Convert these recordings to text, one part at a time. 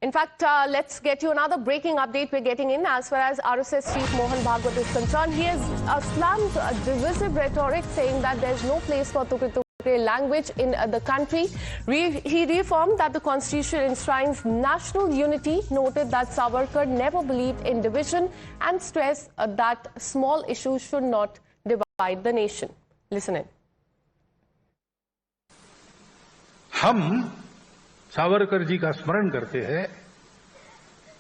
In fact, let's get you another breaking update we're getting in as far as RSS chief Mohan Bhagwat is concerned. He has slammed divisive rhetoric saying that there's no place for Tukre language in the country. He reaffirmed that the constitution enshrines national unity, noted that Savarkar never believed in division and stressed that small issues should not divide the nation. Listen in. हम सावरकर जी का स्मरण करते हैं।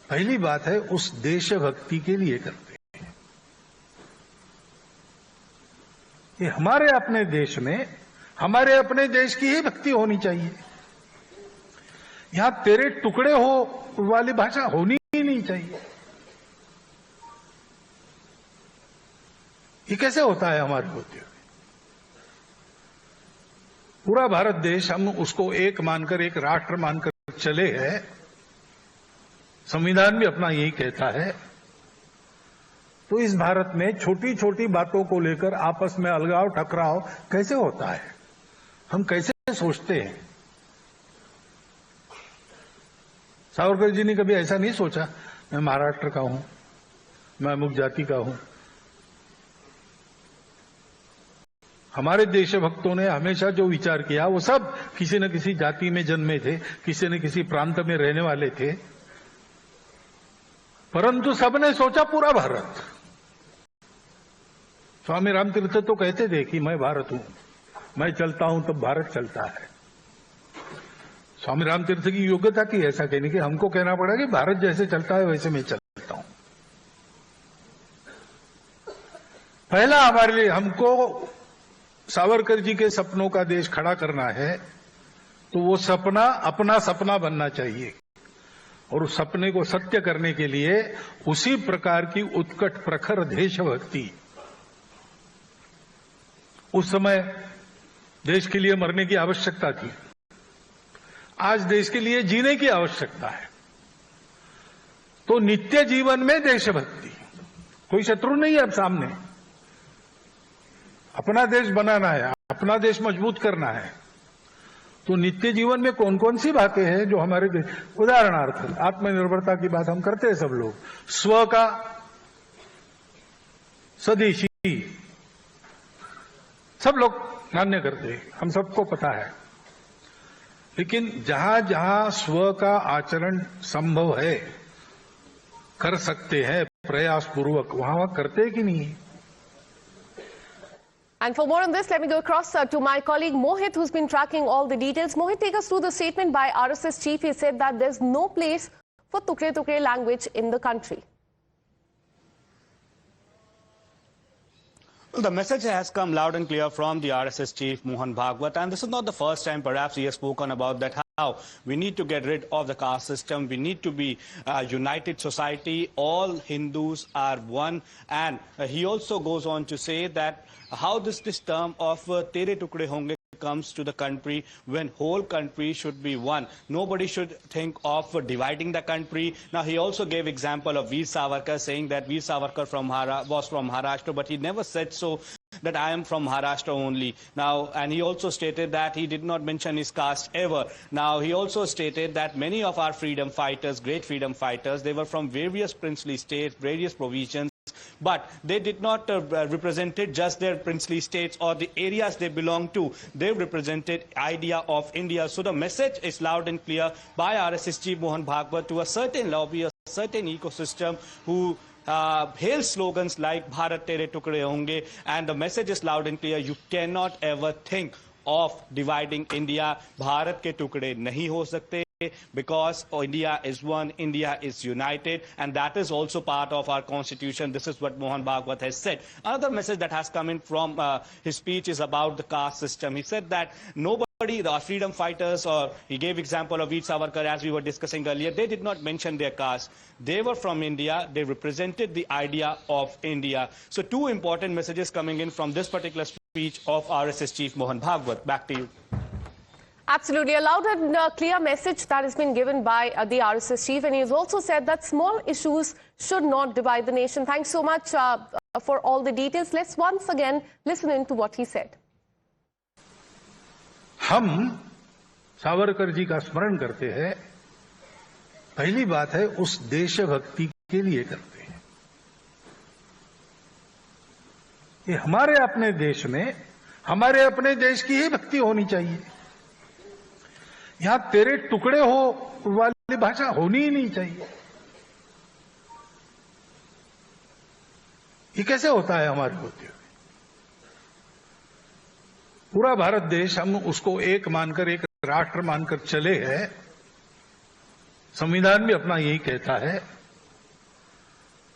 पहली बात है उस देशभक्ति के लिए करते हैं। ये हमारे अपने देश में हमारे अपने देश की ही भक्ति होनी चाहिए। यहां तेरे टुकड़े हो वाली भाषा होनी ही नहीं चाहिए। ये कैसे होता है हमारे होते हुए? पूरा भारत देश हम उसको एक मानकर, एक राष्ट्र मानकर चले हैं। संविधान भी अपना यही कहता है। तो इस भारत में छोटी छोटी बातों को लेकर आपस में अलगाव टकराव कैसे होता है? हम कैसे सोचते हैं? सावरकर जी ने कभी ऐसा नहीं सोचा मैं महाराष्ट्र का हूं, मैं अमुक जाति का हूं। हमारे देशभक्तों ने हमेशा जो विचार किया वो सब किसी न किसी जाति में जन्मे थे, किसी न किसी प्रांत में रहने वाले थे, परंतु सबने सोचा पूरा भारत। स्वामी रामतीर्थ तो कहते थे कि मैं भारत हूं, मैं चलता हूं तब भारत चलता है। स्वामी रामतीर्थ की योग्यता थी ऐसा कहने की, हमको कहना पड़ा कि भारत जैसे चलता है वैसे मैं चलता हूं। पहला हमारे लिए हमको सावरकर जी के सपनों का देश खड़ा करना है, तो वो सपना अपना सपना बनना चाहिए और उस सपने को सत्य करने के लिए उसी प्रकार की उत्कट प्रखर देशभक्ति उस समय देश के लिए मरने की आवश्यकता थी। आज देश के लिए जीने की आवश्यकता है। तो नित्य जीवन में देशभक्ति, कोई शत्रु नहीं है अब सामने। अपना देश बनाना है, अपना देश मजबूत करना है। तो नित्य जीवन में कौन कौन सी बातें हैं जो हमारे देश, उदाहरणार्थ आत्मनिर्भरता की बात हम करते हैं सब लोग, स्व का, स्वदेशी, सब लोग मान्य करते हैं, हम सबको पता है। लेकिन जहां जहां स्व का आचरण संभव है, कर सकते हैं प्रयास पूर्वक, वहां करते कि नहीं? And for more on this, let me go across to my colleague Mohit, who's been tracking all the details. Mohit, take us through the statement by RSS chief. He said that there's no place for Tukre language in the country. Well, the message has come loud and clear from the RSS chief Mohan Bhagwat, and this is not the first time perhaps he has spoken about that. How we need to get rid of the caste system. We need to be a united society. All Hindus are one. And he also goes on to say that how this term of tere tukde honge comes to the country when whole country should be one. Nobody should think of dividing the country. Now, he also gave example of Veer Savarkar, saying that Veer Savarkar was from Maharashtra, but he never said so that I am from Maharashtra only. Now, and he also stated that he did not mention his caste ever. Now, he also stated that many of our freedom fighters, great freedom fighters, they were from various princely states, various provisions, but they did not represented just their princely states or the areas they belong to. They represented idea of India. So the message is loud and clear by RSS chief Mohan Bhagwat to a certain lobby, a certain ecosystem who hail slogans like Bharat Tere Tukde Honge, and the message is loud and clear. You cannot ever think of dividing India. Bharat ke tukde nahi ho sakte, because India is one, India is united, and that is also part of our constitution. This is what Mohan Bhagwat has said. Another message that has come in from his speech is about the caste system. He said that nobody, the freedom fighters, or he gave example of Veer Savarkar as we were discussing earlier, they did not mention their caste. They were from India. They represented the idea of India. So two important messages coming in from this particular speech of RSS chief Mohan Bhagwat. Back to you. Absolutely. A loud and clear message that has been given by the RSS chief, and he has also said that small issues should not divide the nation. Thanks so much for all the details. Let's once again listen in to what he said. हम सावरकर जी का स्मरण करते हैं। पहली बात है उस देशभक्ति के लिए करते हैं। ये हमारे अपने देश में हमारे अपने देश की ही भक्ति होनी चाहिए। यहां तेरे टुकड़े हो वाली भाषा होनी ही नहीं चाहिए। ये कैसे होता है हमारे होते हुए? पूरा भारत देश हम उसको एक मानकर, एक राष्ट्र मानकर चले हैं। संविधान भी अपना यही कहता है।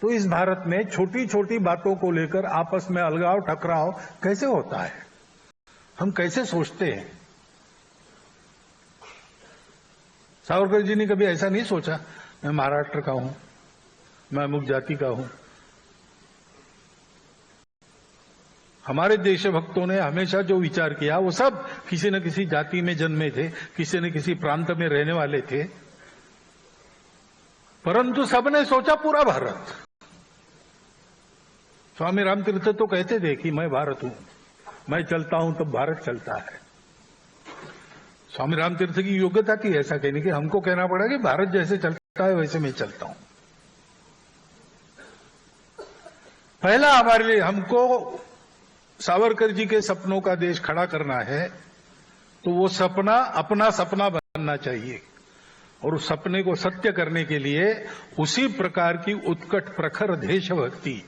तो इस भारत में छोटी छोटी बातों को लेकर आपस में अलगाव टकराव कैसे होता है? हम कैसे सोचते हैं? सावरकर जी ने कभी ऐसा नहीं सोचा मैं महाराष्ट्र का हूं, मैं अमुक जाति का हूं। हमारे देशभक्तों ने हमेशा जो विचार किया वो सब किसी न किसी जाति में जन्मे थे, किसी न किसी प्रांत में रहने वाले थे, परंतु सबने सोचा पूरा भारत। स्वामी रामतीर्थ तो कहते थे कि मैं भारत हूं, मैं चलता हूं तब भारत चलता है। स्वामी रामतीर्थ की योग्यता थी ऐसा कहने की, हमको कहना पड़ा कि भारत जैसे चलता है वैसे मैं चलता हूं। पहला हमारे लिए हमको सावरकर जी के सपनों का देश खड़ा करना है, तो वो सपना अपना सपना बनना चाहिए। और उस सपने को सत्य करने के लिए उसी प्रकार की उत्कट प्रखर देशभक्ति,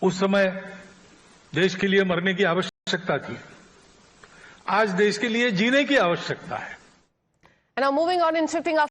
उस समय देश के लिए मरने की आवश्यकता थी, आज देश के लिए जीने की आवश्यकता है। And now moving on and shifting our